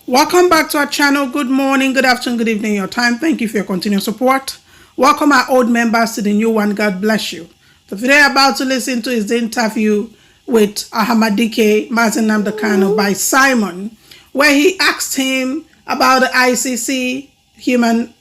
Welcome back to our channel. Good morning, good afternoon, good evening, your time. Thank you for your continued support. Welcome our old members to the new one. God bless you. The video you're about to listen to is the interview with NNAMDI Kanu by Simon, where he asked him about the ICC human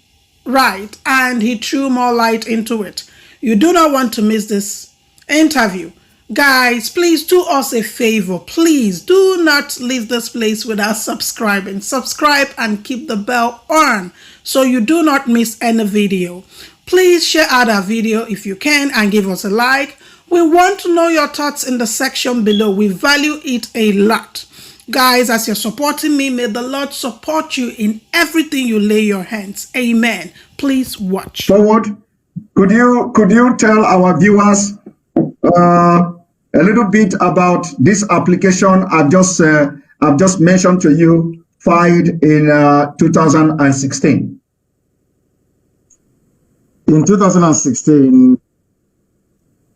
right and he threw more light into it. You do not want to miss this interview. Guys, please do us a favor. Please do not leave this place without subscribing. Subscribe and keep the bell on so you do not miss any video. Please share out our video if you can and give us a like. We want to know your thoughts in the section below. We value it a lot. Guys, as you're supporting me, may the Lord support you in everything you lay your hands. Amen. Please watch. Forward. Could you tell our viewers a little bit about this application I've just mentioned to you, filed in 2016? In 2016,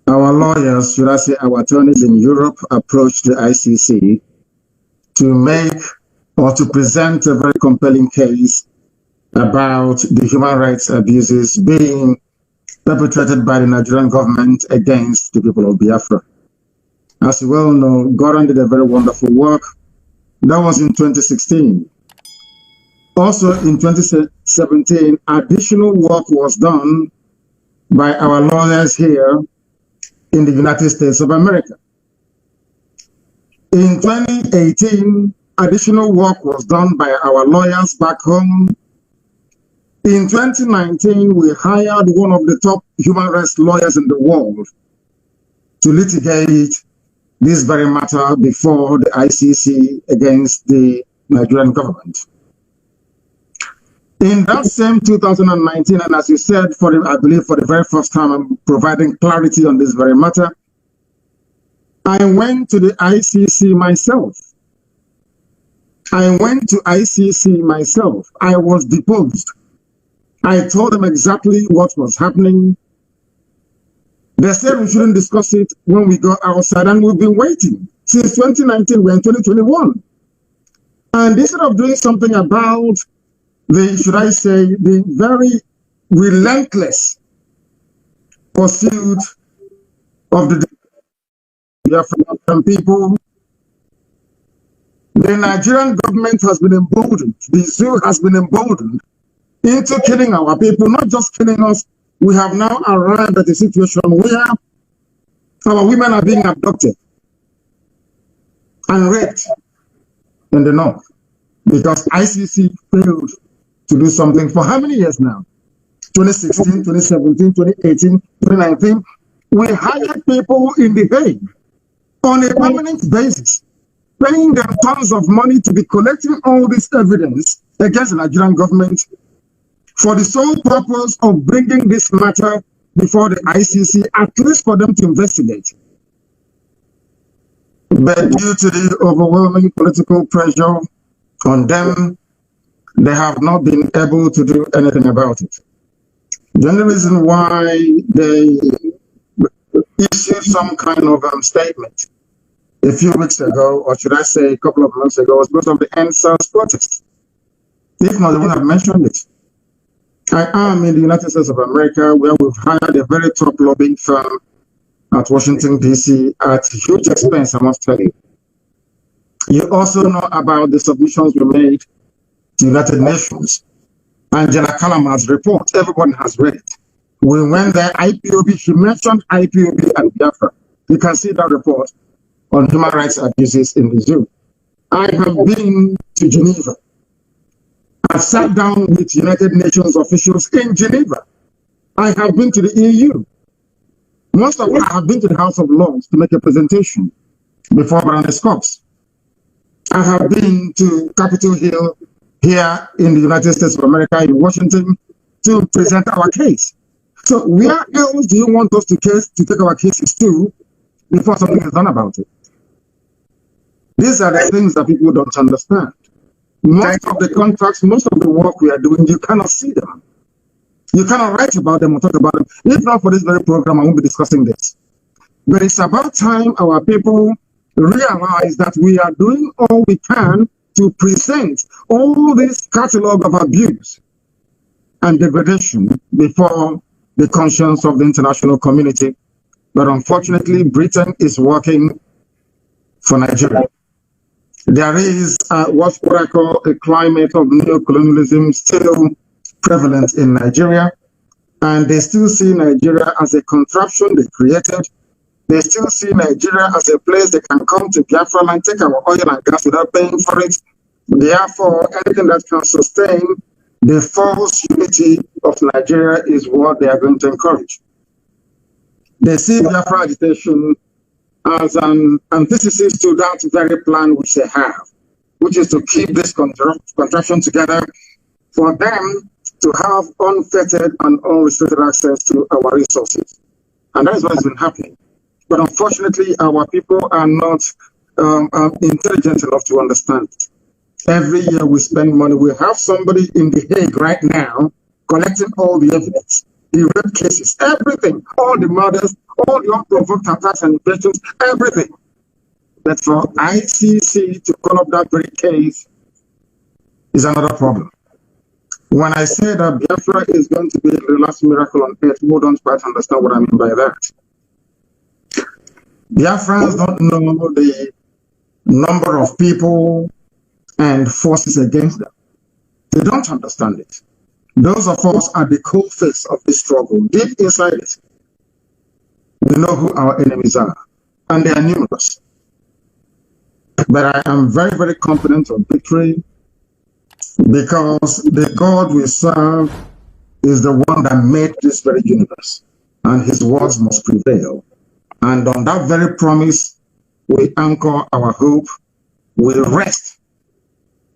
our lawyers, should I say our attorneys in Europe, approached the ICC to make or to present a very compelling case about the human rights abuses being perpetrated by the Nigerian government against the people of Biafra. As you well know, Goran did a very wonderful work. That was in 2016. Also in 2017, additional work was done by our lawyers here in the United States of America. In 2018, additional work was done by our lawyers back home. In 2019, we hired one of the top human rights lawyers in the world to litigate this very matter before the ICC against the Nigerian government. In that same 2019, and as you said, I believe for the very first time, I'm providing clarity on this very matter, I went to the ICC myself. I went to ICC myself. I was deposed. I told them exactly what was happening. They said we shouldn't discuss it when we go outside, and we've been waiting. Since 2019, we're in 2021. And instead of doing something about the, should I say, the very relentless pursuit of the Biafran people, the Nigerian government has been emboldened, the zoo has been emboldened into killing our people, not just killing us. We have now arrived at a situation where our women are being abducted and raped in the north because ICC failed to do something for how many years now? 2016, 2017, 2018, 2019. We hired people in The Hague on a permanent basis, paying them tons of money to be collecting all this evidence against the Nigerian government for the sole purpose of bringing this matter before the ICC, at least for them to investigate. But due to the overwhelming political pressure on them, they have not been able to do anything about it. The only reason why they issued some kind of statement a few weeks ago, or should I say a couple of months ago, was because of the NSAS protest. If not, they would have mentioned it. I am in the United States of America, where we've hired a very top lobbying firm at Washington, D.C. at huge expense, I must tell you. You also know about the submissions we made to the United Nations and General Kalama's report. Everyone has read it. We went there, IPOB, she mentioned IPOB and Biafra. You can see that report on human rights abuses in the zoo. I have been to Geneva. I sat down with United Nations officials in Geneva. I have been to the EU. Most of them have been to the House of Lords to make a presentation before Baroness Cox. I have been to Capitol Hill here in the United States of America, in Washington, to present our case. So where else do you want us to take our cases to before something is done about it? These are the things that people don't understand. Most of the contracts, most of the work we are doing, you cannot see them. You cannot write about them or talk about them. If not for this very program, I won't be discussing this. But it's about time our people realize that we are doing all we can to present all this catalog of abuse and degradation before the conscience of the international community. But unfortunately, Britain is working for Nigeria. There is what I call a climate of neocolonialism still prevalent in Nigeria, and they still see Nigeria as a contraption they created. They still see Nigeria as a place they can come to Biafra and take our oil and gas without paying for it. Therefore, anything that can sustain the false unity of Nigeria is what they are going to encourage. They see Biafra agitation as an antithesis to that very plan which they have, which is to keep this contraption together for them to have unfettered and unrestricted access to our resources. And that is what has been happening. But unfortunately, our people are not intelligent enough to understand it. Every year we spend money. We have somebody in The Hague right now collecting all the evidence, the rape cases, everything, all the murders, all the unprovoked attacks and invasions, everything. But for ICC to call up that very case is another problem. When I say that Biafra is going to be the last miracle on earth, we don't quite understand what I mean by that. Biafrans don't know the number of people and forces against them. They don't understand it. Those of us at the cold face of this struggle, deep inside it, we know who our enemies are, and they are numerous. But I am very, very confident of victory because the God we serve is the one that made this very universe, and his words must prevail. And on that very promise, we anchor our hope, we rest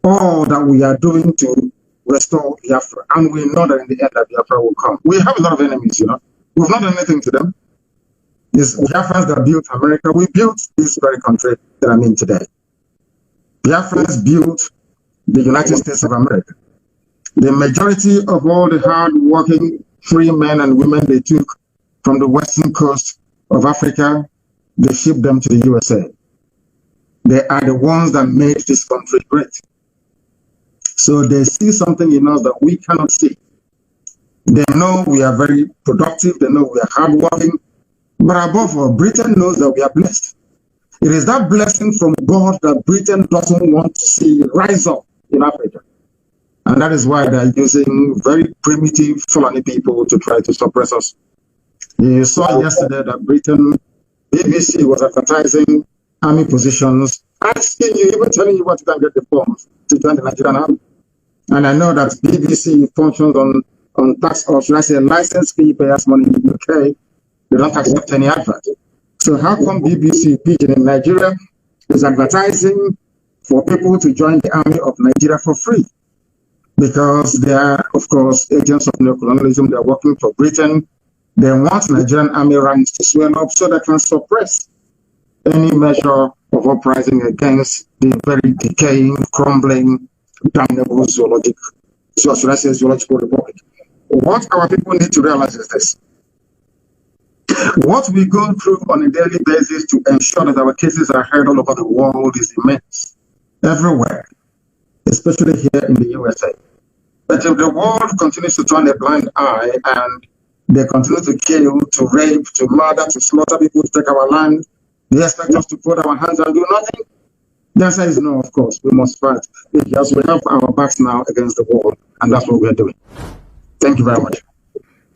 all that we are doing to restore Biafra. And we know that in the end that Biafra will come. We have a lot of enemies, you know. We've not done anything to them. It's Biafrans that built America. We built this very country that I'm in today. Biafrans built the United States of America. The majority of all the hard-working free men and women they took from the western coast of Africa, they shipped them to the USA. They are the ones that made this country great. So they see something in us that we cannot see. They know we are very productive. They know we are hardworking. But above all, Britain knows that we are blessed. It is that blessing from God that Britain doesn't want to see rise up in Africa. And that is why they're using very primitive Fulani people to try to suppress us. You saw yesterday that Britain, BBC was advertising army positions, asking you, even telling you what you can get the forms to join the Nigerian army. And I know that BBC functions on tax, or should I say license fee payers money in the UK. They don't accept any advert. So how come BBC Pidgin in Nigeria is advertising for people to join the army of Nigeria for free? Because they are, of course, agents of neocolonialism. They are working for Britain. They want Nigerian army ranks to swell up so they can suppress any measure of uprising against the very decaying, crumbling, damnable zoological republic. What our people need to realize is this. What we go through on a daily basis to ensure that our cases are heard all over the world is immense, everywhere, especially here in the USA. But if the world continues to turn a blind eye and they continue to kill, to rape, to murder, to slaughter people, to take our land, they expect us to put our hands and do nothing? The answer is no, of course. We must fight because we have our backs now against the wall, and that's what we are doing. Thank you very much.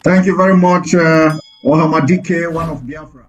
Thank you very much, Ohamadike, one of Biafra.